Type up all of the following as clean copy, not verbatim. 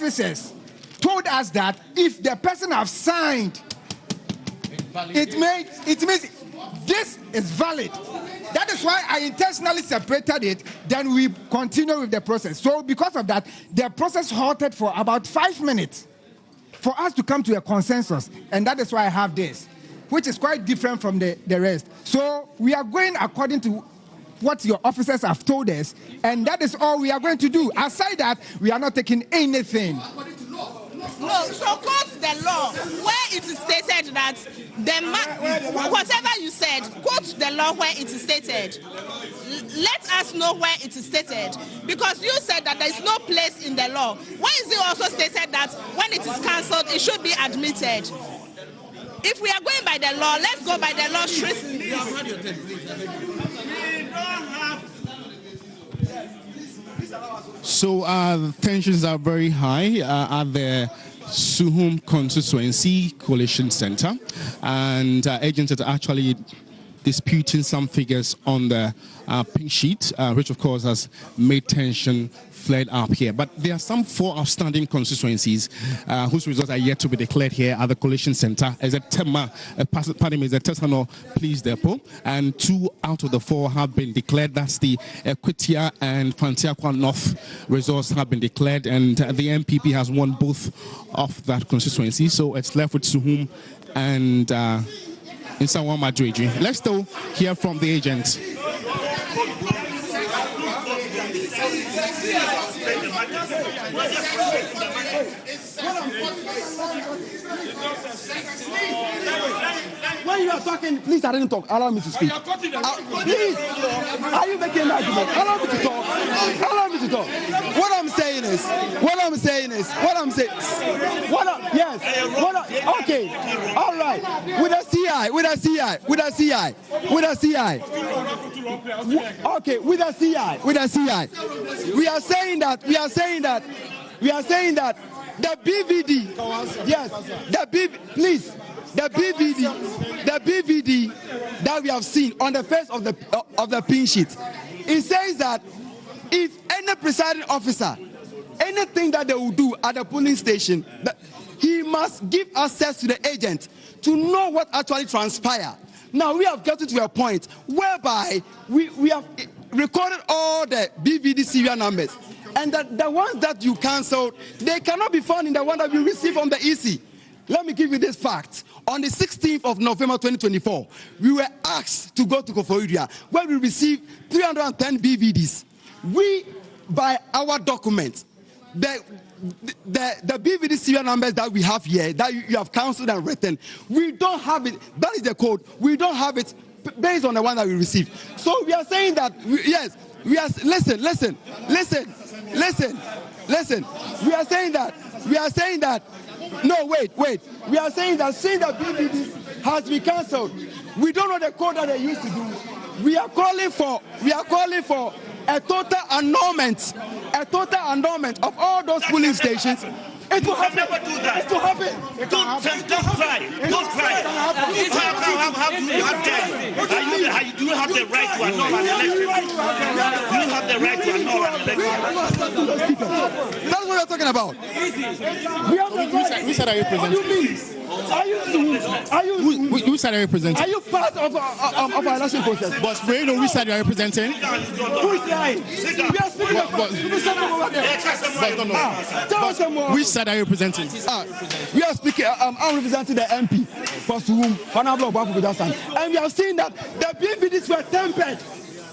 officers told us that if the person have signed, it means this is valid. That is why I intentionally separated it. Then we continue with the process. So because of that, the process halted for about 5 minutes for us to come to a consensus. And that is why I have this, which is quite different from the rest. So we are going according to what your officers have told us. And that is all we are going to do. Aside that, we are not taking anything. No, so quote the law where it is stated that whatever you said, quote the law where it is stated. Let us know where it is stated, because you said that there is no place in the law. Why is it also stated that when it is cancelled, it should be admitted? If we are going by the law, let's go by the law strictly. So tensions are very high at the Suhum Constituency Collation Center, and agents are actually disputing some figures on the pink sheet, which of course has made tension flare up here. But there are some 4 outstanding constituencies whose results are yet to be declared here at the Collation Center. As a Tema, pardon me, the Tesano Police Depot, and 2 out of the 4 have been declared. That's the Equitia and Fantiaqua North results have been declared, and the MPP has won both of that constituency. So it's left with Suhum and in Sawan Madrid. Let's still hear from the agent. When you are talking, please, I didn't talk. Allow me to speak. Please, are you making an argument? Allow me to talk. Allow me to talk. What I'm saying is, okay, all right. With a CI. Okay, with a CI. We are saying that the BVD, yes, the BVD that we have seen on the face of the pin sheet, it says that if any presiding officer, anything that they will do at the polling station, he must give access to the agent to know what actually transpired. Now we have gotten to a point whereby we have recorded all the BVD serial numbers, and that the ones that you cancelled, they cannot be found in the one that you received from the EC. Let me give you this fact. On the 16th of November 2024, we were asked to go to Koforidua, where we received 310 BVDs. We, by our documents, the BVD serial numbers that we have here, that you have cancelled and written, we don't have it. That is the code. We don't have it based on the one that we received. So we are saying that, listen. We are saying that, no, wait. We are saying that since the BVD has been cancelled, we don't know the code that they used to do. We are calling for a total annulment of all those polling stations. It will happen. It will happen. Don't cry. Do you have the right to annul an election? Do you have the right to annul an election? That's what we're talking about. Which side are you presenting? Which side are you presenting? Are you part of our election process? But do you know which side you are representing? Who is lying? We are speaking about which side are you representing? We are speaking. I'm representing the MP for Suhum, and we have seen that the BVDs were tempered.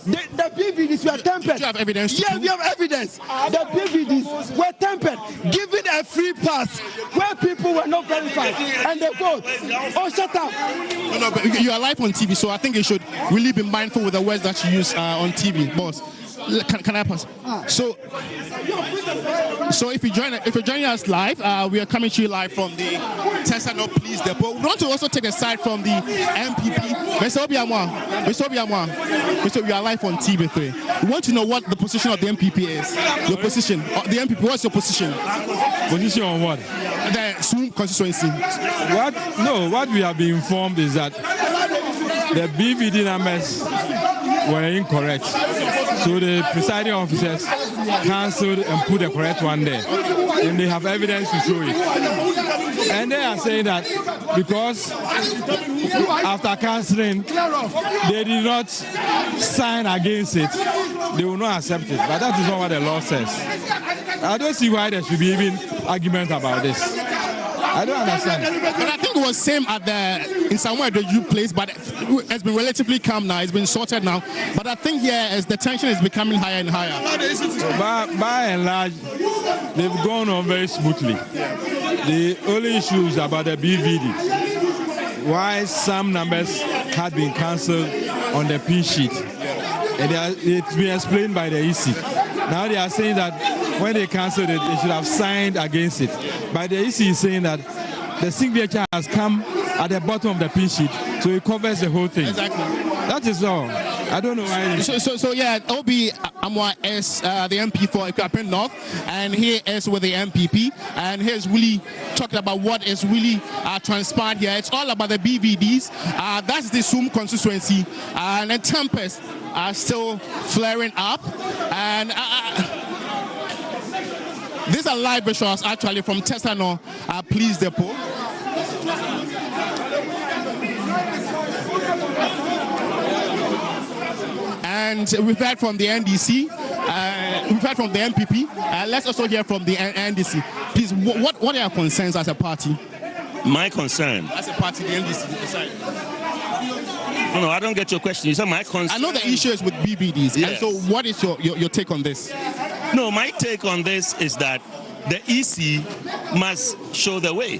The BVDs were tempered. Do you have evidence? Yes, we have evidence. The BVDs were tempered, given a free pass where people were not verified, and they vote. Oh, shut up! No, but you are live on TV, so I think you should really be mindful with the words that you use on TV, boss. Can I pass? So if you're joining us live, we are coming to you live from the Tesano Police Depot. We want to also take a side from the MPP. We are live on TV3. We want to know what the position of the MPP is. Your position, the MPP. What's your position? Position on what? The Suhum constituency. What we have been informed is that the BVD numbers were incorrect. So the presiding officers cancelled and put the correct one there. And they have evidence to show it. And they are saying that because after cancelling, they did not sign against it, they will not accept it. But that is not what the law says. I don't see why there should be even argument about this. I don't understand. But I think it was same at in Samoa Adreju place, but it's been relatively calm now. It's been sorted now. But I think here as the tension is becoming higher and higher. By and large, they've gone on very smoothly. The only issue is about the BVD. Why some numbers had been cancelled on the P sheet. And it's been explained by the EC. Now they are saying that when they cancelled it, they should have signed against it. But the EC is saying that the signature has come at the bottom of the P sheet, so it covers the whole thing. Exactly. That is all. I don't know why. So yeah, Obi Amwa is the MP for Ekuapem North, and he is with the MPP, and he's really talking about what is really transpired here. It's all about the BVDs. That's the Sum constituency, and the tempests are still flaring up, and these are live visuals actually from Tesano Police Depot. And we've heard from the NDC, we've heard from the MPP. Let's also hear from the NDC. Please, what are your concerns as a party? My concern? As a party, the NDC. Sorry. No, I don't get your question. You said my concern. I know the issue is with BBDs. Yes. And so what is your take on this? No, my take on this is that the EC must show the way.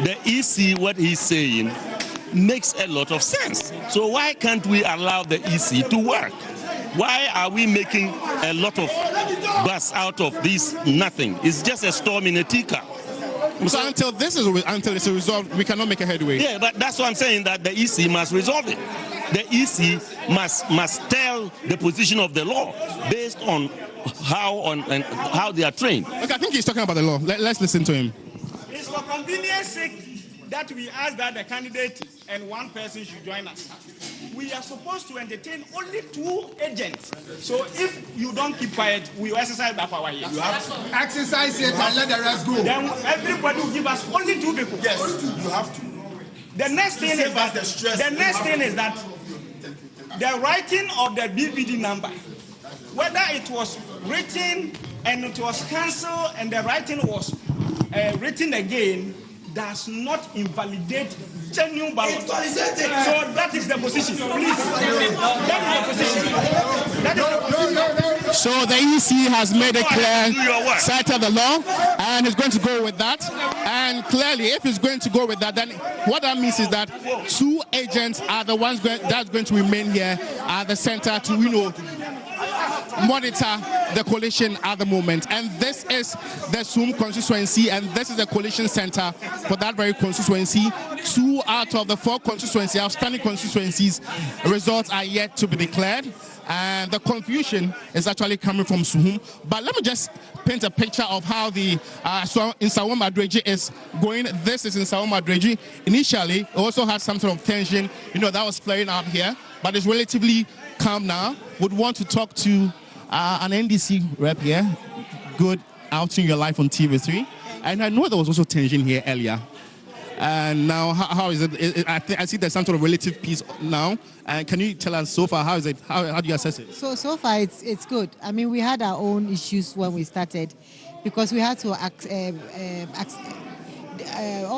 The EC, what he's saying, makes a lot of sense. So why can't we allow the EC to work? Why are we making a lot of buzz out of this nothing? It's just a storm in a teacup. So until it's resolved, we cannot make a headway. Yeah, but that's what I'm saying, that the EC must resolve it. The EC must tell the position of the law based on how they are trained. Okay, I think he's talking about the law. Let's listen to him. It's for convenience sake that we ask that the candidate and one person should join us. We are supposed to entertain only 2 agents. So if you don't keep quiet, we will exercise that power here. You have to exercise it and let the rest go. Then everybody will give us only 2 people. Yes, you have to. The next thing is that the writing of the BVD number, whether it was written and it was cancelled and the writing was written again, does not invalidate genuine ballot. So that is the position. Please. That is the position. So the EC has made it clear, cited the law, and is going to go with that. And clearly, if it's going to go with that, then what that means is that 2 agents are the ones that's going to remain here at the center to, monitor the coalition at the moment. And this is the Sum constituency, and this is the coalition center for that very constituency. 2 out of the 4 constituencies, outstanding constituencies, results are yet to be declared. And the confusion is actually coming from Suhum. But let me just paint a picture of how the in Samoa Adreju is going. This is in Samoa Adreju. Initially, it also had some sort of tension, that was flaring out here, but it's relatively calm now. Would want to talk to an NDC rep here. Good outing your life on TV3. And I know there was also tension here earlier. And now, how is it? I see there's some sort of relative peace now. And can you tell us so far, how is it? How do you assess it? So far, it's good. I mean, we had our own issues when we started because we had to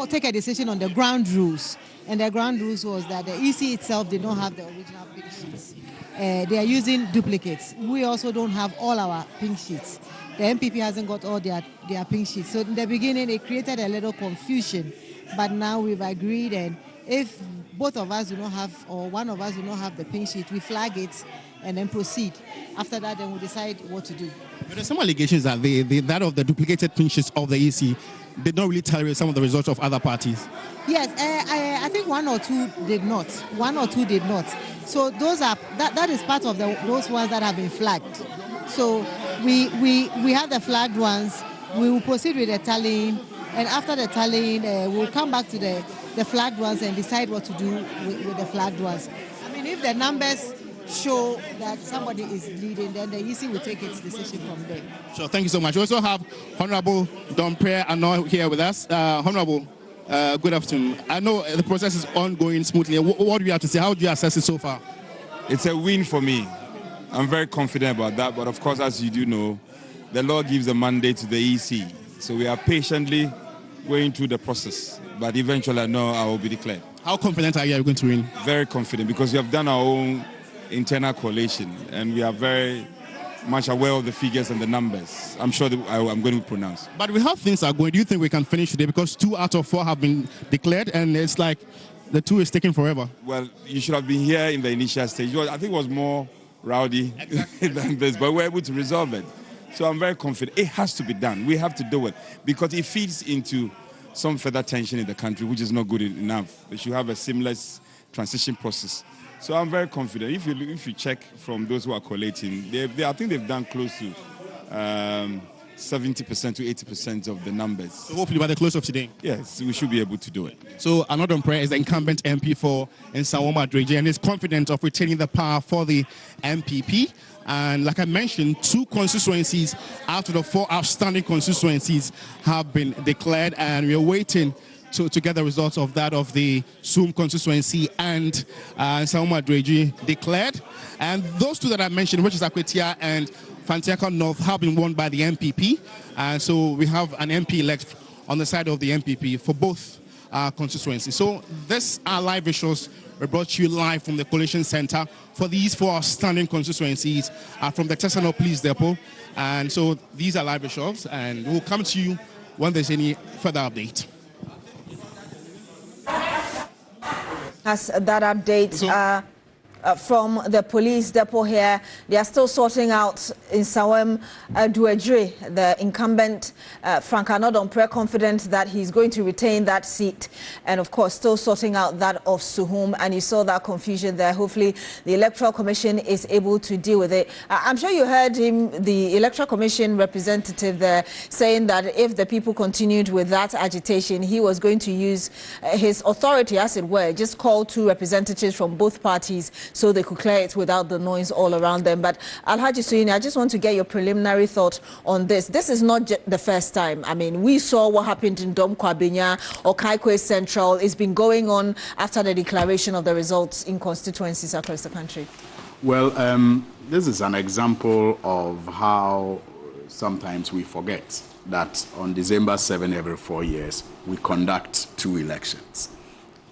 take a decision on the ground rules. And the ground rules was that the EC itself did not have the original pink sheets. They are using duplicates. We also don't have all our pink sheets. The MPP hasn't got all their pink sheets. So in the beginning, it created a little confusion. But now we've agreed, and if both of us do not have, or one of us do not have the pink sheet, we flag it and then proceed. After that, then we decide what to do. But there's some allegations that that of the duplicated pink sheets of the EC did not really tolerate some of the results of other parties. Yes, I think 1 or 2 did not. 1 or 2 did not. So those are that is part of those ones that have been flagged. So we have the flagged ones. We will proceed with the tallying. And after the tallying, we'll come back to the flagged ones and decide what to do with the flagged ones. I mean, if the numbers show that somebody is leading, then the EC will take its decision from there. Sure, thank you so much. We also have Honorable Domprey Ano here with us. Honorable, good afternoon. I know the process is ongoing smoothly. What do you have to say? How do you assess it so far? It's a win for me. I'm very confident about that. But of course, as you do know, the law gives the mandate to the EC. So we are patiently going through the process. But eventually, I know I will be declared. How confident are you going to win? Very confident, because we have done our own internal collation and we are very much aware of the figures and the numbers. I'm sure that I'm going to pronounce. But with how things are going, do you think we can finish today? Because 2 out of 4 have been declared, and it's like the 2 is taking forever. Well, you should have been here in the initial stage. I think it was more rowdy than this, but we're able to resolve it. So I'm very confident. It has to be done. We have to do it because it feeds into some further tension in the country, which is not good enough. We should have a seamless transition process. So I'm very confident. If you check from those who are collating, I think they've done close to 70% to 80% of the numbers. So hopefully by the close of today? Yes, we should be able to do it. So Anodom Prayer is the incumbent MP for Nsawoma Adregye and is confident of retaining the power for the MPP. And like I mentioned, 2 constituencies out of the 4 outstanding constituencies have been declared, and we are waiting to get the results of that of the Suhum constituency and Nsawoma Adregye declared. And those 2 that I mentioned, which is Akwetia and Fantiaka North, have been won by the MPP. And so we have an MP elect on the side of the MPP for both constituencies. So this are live visuals we brought you live from the Collation Center for these 4 outstanding constituencies from the Tesano Police Depot. And so these are live visuals, and we'll come to you when there's any further update. As that update from the police depot here, they are still sorting out Nsawoma Adregye, the incumbent. Frank Anodom Prayer confident that he's going to retain that seat, and of course still sorting out that of Suhum. And you saw that confusion there. Hopefully the Electoral Commission is able to deal with it. I'm sure you heard him, the Electoral Commission representative there, saying that if the people continued with that agitation, he was going to use his authority, as it were, just call 2 representatives from both parties so they could clear it without the noise all around them. But Alhaji Suyini, I just want to get your preliminary thought on this. This is not the first time. I mean, we saw what happened in Dom Kwabenya or Kaikwe Central. It's been going on after the declaration of the results in constituencies across the country. Well, this is an example of how sometimes we forget that on December 7 every 4 years, we conduct 2 elections.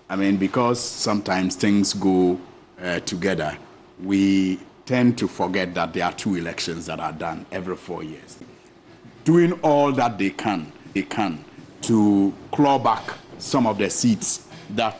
I mean, because sometimes things go together, we tend to forget that there are 2 elections that are done every 4 years. Doing all that they can to claw back some of the seats that